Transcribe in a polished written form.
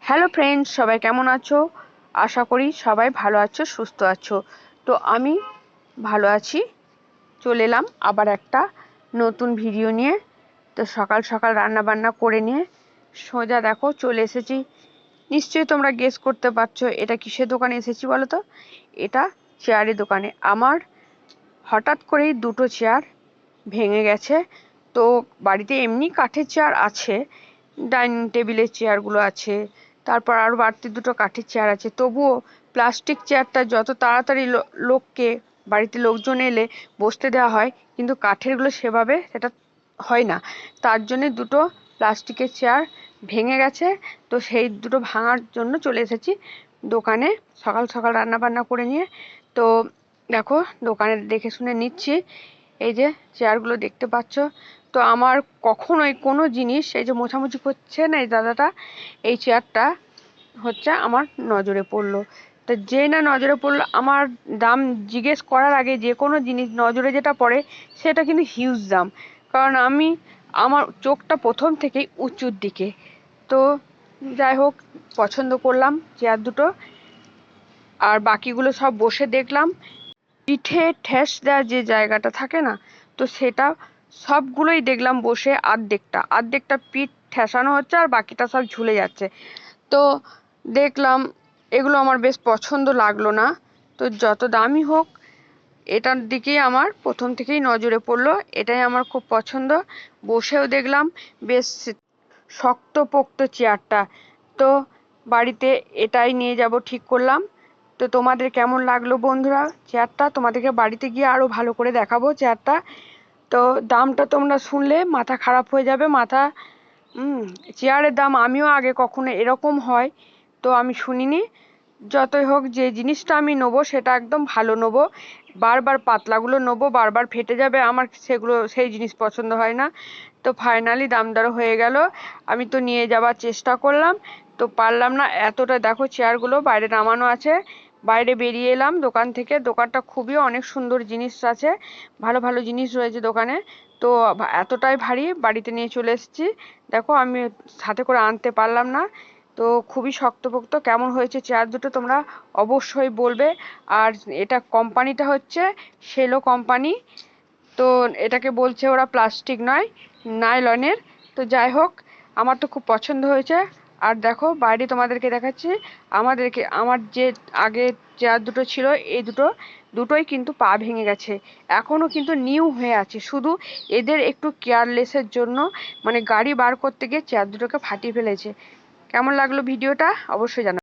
Hello friends, সবাই কেমন আছো? আশা করি সবাই ভালো আছো, সুস্থ আছো। তো আমি ভালো আছি। চলে এলাম আবার একটা নতুন ভিডিও নিয়ে। তো সকাল সকাল রান্না বান্না করে নিয়ে সোজা দেখো চলে এসেছি। নিশ্চয়ই তোমরা গেস করতে পারছো এটা কিসের দোকানে এসেছি বলো তো। এটা চেয়ারের দোকানে। আমার হঠাৎ করেই দুটো চেয়ার ভেঙে গেছে। তো বাড়িতে এমনি কাঠের চেয়ার আছে, ডাইনিং টেবিলের চেয়ারগুলো আছে, তারপর আরও বাড়তি দুটো কাঠের চেয়ার আছে, তবুও প্লাস্টিক চেয়ারটা যত তাড়াতাড়ি লোককে বাড়িতে লোকজন এলে বসতে দেওয়া হয়, কিন্তু কাঠেরগুলো সেভাবে সেটা হয় না। তার জন্যে দুটো প্লাস্টিকের চেয়ার ভেঙে গেছে। তো সেই দুটো ভাঙার জন্য চলে এসেছি দোকানে সকাল সকাল রান্না বান্না করে নিয়ে। তো দেখো দোকানে দেখে শুনে নিচ্ছি। এই যে চেয়ারগুলো দেখতে পাচ্ছ। তো আমার কখনোই কোনো জিনিস, এই যে মোছামুছি করছে না এই দাদাটা, এই চেয়ারটা হচ্ছে আমার নজরে পড়লো। তো যে না নজরে পড়লো, আমার দাম জিজ্ঞেস করার আগে যে কোনো জিনিস নজরে যেটা পড়ে সেটা কিন্তু হিউজ দাম। কারণ আমার চোখটা প্রথম থেকেই উঁচুর দিকে। তো যাই হোক, পছন্দ করলাম চেয়ার দুটো। আর বাকিগুলো সব বসে দেখলাম। পিঠে ঠেস দেওয়ার যে জায়গাটা থাকে না, তো সেটা সবগুলোই দেখলাম বসে আর্ধেকটা আর্ধেকটা পিঠ ঠেসানো হচ্ছে আর বাকিটা সব ঝুলে যাচ্ছে। তো দেখলাম এগুলো আমার বেশ পছন্দ লাগলো না। তো যত দামি হোক, এটার দিকেই আমার প্রথম থেকেই নজরে পড়লো। এটাই আমার খুব পছন্দ। বসেও দেখলাম বেশ শক্তপোক্ত চেয়ারটা। তো বাড়িতে এটাই নিয়ে যাব ঠিক করলাম। তো তোমাদের কেমন লাগলো বন্ধুরা চেয়ারটা? তোমাদেরকে বাড়িতে গিয়ে আরো ভালো করে দেখাবো চেয়ারটা। তো দামটা তোমরা শুনলে মাথা খারাপ হয়ে যাবে। চেয়ারের দাম আমিও আগে কখনো এরকম হয় তো আমি শুনিনি। যতই হোক, যে জিনিসটা আমি নেবো সেটা একদম ভালো নেবো। বারবার পাতলাগুলো নেবো, বারবার ফেটে যাবে, আমার সেই জিনিস পছন্দ হয় না। তো ফাইনালি দাম দর হয়ে গেল। আমি তো নিয়ে যাওয়ার চেষ্টা করলাম, তো পারলাম না। এতটা দেখো চেয়ারগুলো বাইরে নামানো আছে। বাইরে বেরিয়ে এলাম দোকান থেকে। দোকানটা খুবই অনেক সুন্দর জিনিস আছে, ভালো ভালো জিনিস রয়েছে দোকানে। তো এতটাই ভারী বাড়িতে নিয়ে চলে এসেছি। দেখো আমি সাথে করে আনতে পারলাম না। তো খুবই শক্তপোক্ত। কেমন হয়েছে চেয়ার দুটো তোমরা অবশ্যই বলবে। আর এটা কোম্পানিটা হচ্ছে সেলো কোম্পানি। তো এটাকে বলছে ওরা প্লাস্টিক নয়, নাইলনের। তো যাই হোক, আমার তো খুব পছন্দ হয়েছে। আর দেখো বাইরে তোমাদেরকে দেখাচ্ছি। আমার যে আগে চেয়ার দুটো ছিল, এই দুটোই কিন্তু পা ভেঙে গেছে। এখনো কিন্তু নিউ হয়ে আছে, শুধু এদের একটু কেয়ারলেসের জন্য, মানে গাড়ি বার করতে গিয়ে চেয়ার দুটোকে ফাটিয়ে ফেলেছে। কেমন লাগলো ভিডিওটা অবশ্যই জানাবে।